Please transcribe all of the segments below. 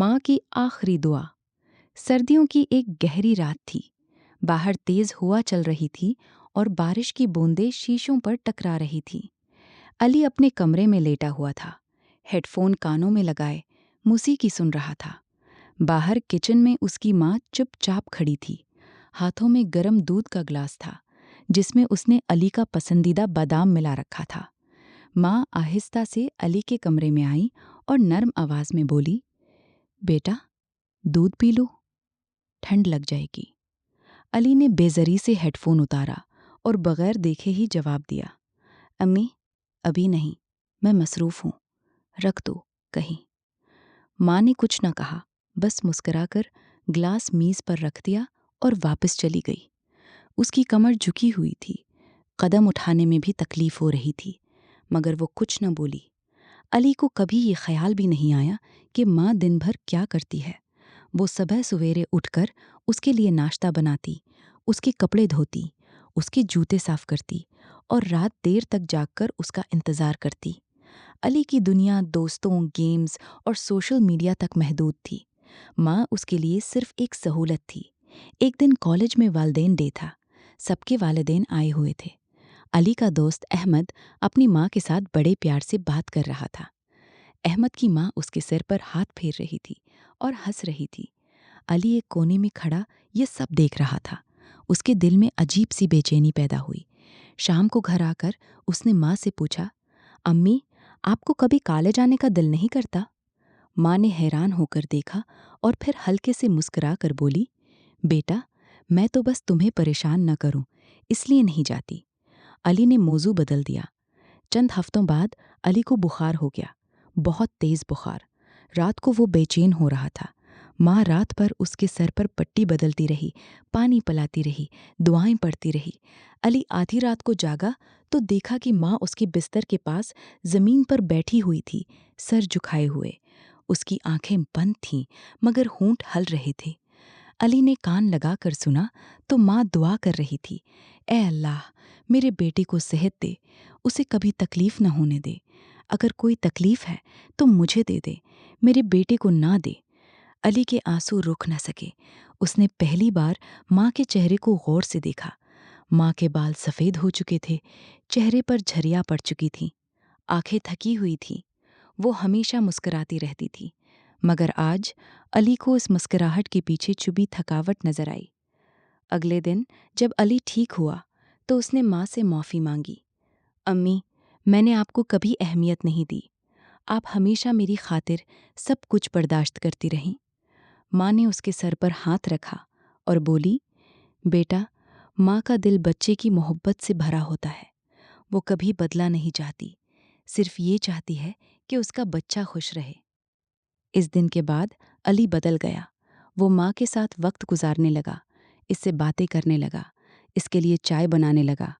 माँ की आखिरी दुआ। सर्दियों की एक गहरी रात थी। बाहर तेज हवा चल रही थी और बारिश की बूंदें शीशों पर टकरा रही थीं। अली अपने कमरे में लेटा हुआ था, हेडफोन कानों में लगाए मौसीकी सुन रहा था। बाहर किचन में उसकी माँ चुपचाप खड़ी थी। हाथों में गर्म दूध का ग्लास था, जिसमें उसने अली का पसंदीदा बादाम मिला रखा था। माँ आहिस्ता से अली के कमरे में आई और नर्म आवाज में बोली, बेटा, दूध पी लो, ठंड लग जाएगी। अली ने बेजरी से हेडफोन उतारा और बगैर देखे ही जवाब दिया, अम्मी, अभी नहीं, मैं मसरूफ हूं, रख दो कहीं। माँ ने कुछ न कहा, बस मुस्कुराकर ग्लास मीज पर रख दिया और वापस चली गई। उसकी कमर झुकी हुई थी, कदम उठाने में भी तकलीफ हो रही थी, मगर वो कुछ न बोली। अली को कभी ये ख्याल भी नहीं आया कि माँ दिन भर क्या करती है। वो सुबह सवेरे उठकर उसके लिए नाश्ता बनाती, उसके कपड़े धोती, उसके जूते साफ करती और रात देर तक जागकर उसका इंतज़ार करती। अली की दुनिया दोस्तों, गेम्स और सोशल मीडिया तक महदूद थी। माँ उसके लिए सिर्फ एक सहूलत थी। एक दिन कॉलेज में वालिदैन डे था। सबके वालिदैन आए हुए थे। अली का दोस्त अहमद अपनी माँ के साथ बड़े प्यार से बात कर रहा था। अहमद की माँ उसके सिर पर हाथ फेर रही थी और हंस रही थी। अली एक कोने में खड़ा ये सब देख रहा था। उसके दिल में अजीब सी बेचैनी पैदा हुई। शाम को घर आकर उसने माँ से पूछा, अम्मी, आपको कभी कॉलेज आने का दिल नहीं करता? माँ ने हैरान होकर देखा और फिर हल्के से मुस्कुरा कर बोली, बेटा, मैं तो बस तुम्हें परेशान न करूं, इसलिए नहीं जाती। अली ने मौजू बदल दिया। चंद हफ्तों बाद अली को बुखार हो गया, बहुत तेज बुखार। रात को वो बेचैन हो रहा था। माँ रात भर उसके सर पर पट्टी बदलती रही, पानी पिलाती रही, दुआएं पढ़ती रही। अली आधी रात को जागा तो देखा कि माँ उसके बिस्तर के पास जमीन पर बैठी हुई थी, सर झुकाए हुए। उसकी आंखें बंद थीं, मगर होंठ हल रहे थे। अली ने कान लगाकर सुना तो माँ दुआ कर रही थी, ए अल्लाह, मेरे बेटे को सेहत दे, उसे कभी तकलीफ न होने दे। अगर कोई तकलीफ है तो मुझे दे दे, मेरे बेटे को ना दे। अली के आंसू रुक न सके। उसने पहली बार माँ के चेहरे को गौर से देखा। माँ के बाल सफ़ेद हो चुके थे, चेहरे पर झर्रियाँ पड़ चुकी थीं, आंखें थकी हुई थीं। वो हमेशा मुस्कुराती रहती थी, मगर आज अली को इस मुस्कुराहट के पीछे छुपी थकावट नजर आई। अगले दिन जब अली ठीक हुआ तो उसने माँ से माफ़ी मांगी। अम्मी, मैंने आपको कभी अहमियत नहीं दी। आप हमेशा मेरी खातिर सब कुछ बर्दाश्त करती रहीं। माँ ने उसके सर पर हाथ रखा और बोली, बेटा, माँ का दिल बच्चे की मोहब्बत से भरा होता है। वो कभी बदला नहीं चाहती, सिर्फ ये चाहती है कि उसका बच्चा खुश रहे। इस दिन के बाद अली बदल गया। वो माँ के साथ वक्त गुजारने लगा, इससे बातें करने लगा, इसके लिए चाय बनाने लगा,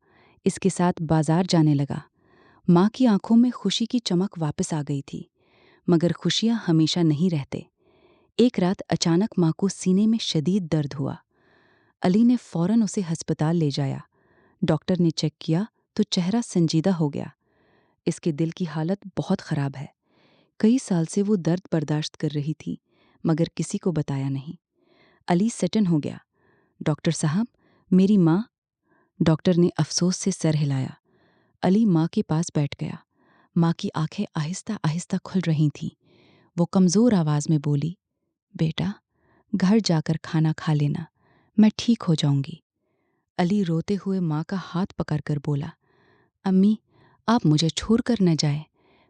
इसके साथ बाजार जाने लगा। माँ की आंखों में खुशी की चमक वापस आ गई थी, मगर खुशियाँ हमेशा नहीं रहते। एक रात अचानक माँ को सीने में शदीद दर्द हुआ। अली ने फौरन उसे अस्पताल ले जाया। डॉक्टर ने चेक किया तो चेहरा संजीदा हो गया। इसके दिल की हालत बहुत ख़राब है। कई साल से वो दर्द बर्दाश्त कर रही थी, मगर किसी को बताया नहीं। अली सटन हो गया। डॉक्टर साहब, मेरी माँ। डॉक्टर ने अफसोस से सर हिलाया। अली माँ के पास बैठ गया। माँ की आंखें आहिस्ता आहिस्ता खुल रही थीं। वो कमज़ोर आवाज़ में बोली, बेटा, घर जाकर खाना खा लेना, मैं ठीक हो जाऊंगी। अली रोते हुए माँ का हाथ पकड़कर बोला, अम्मी, आप मुझे छोड़ कर न जाए,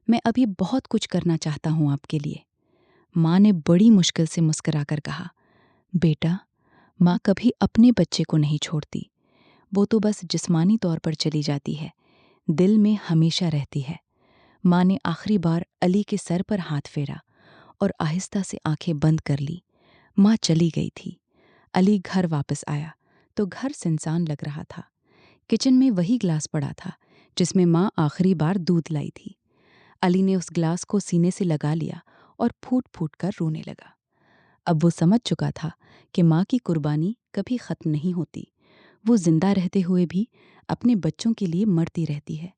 मैं अभी बहुत कुछ करना चाहता हूँ आपके लिए। माँ ने बड़ी मुश्किल से मुस्कुराकर कहा, बेटा, माँ कभी अपने बच्चे को नहीं छोड़ती। वो तो बस जिस्मानी तौर पर चली जाती है, दिल में हमेशा रहती है। माँ ने आखिरी बार अली के सर पर हाथ फेरा और आहिस्ता से आंखें बंद कर ली। माँ चली गई थी। अली घर वापस आया तो घर सुनसान लग रहा था। किचन में वही ग्लास पड़ा था जिसमें माँ आखिरी बार दूध लाई थी। अली ने उस ग्लास को सीने से लगा लिया और फूट फूट कर रोने लगा। अब वो समझ चुका था कि माँ की कुर्बानी कभी ख़त्म नहीं होती। वो जिंदा रहते हुए भी अपने बच्चों के लिए मरती रहती है,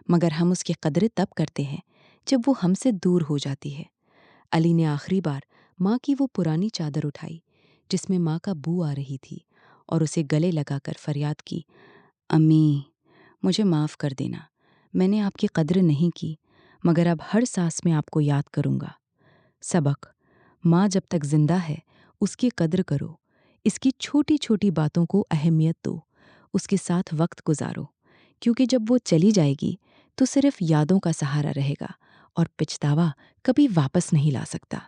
मगर हम उसकी कदर तब करते हैं जब वो हमसे दूर हो जाती है। अली ने आखिरी बार ماں کی وہ پرانی چادر اٹھائی جس میں ماں کا بو آ رہی تھی اور اسے گلے لگا کر فریاد کی، امی مجھے معاف کر دینا، میں نے آپ کی قدر نہیں کی، مگر اب ہر سانس میں آپ کو یاد کروں گا۔ سبق: ماں جب تک زندہ ہے اس کی قدر کرو، اس کی چھوٹی چھوٹی باتوں کو اہمیت دو، اس کے ساتھ وقت گزارو، کیونکہ جب وہ چلی جائے گی تو صرف یادوں کا سہارا رہے گا اور پچھتاوا کبھی واپس نہیں لا سکتا۔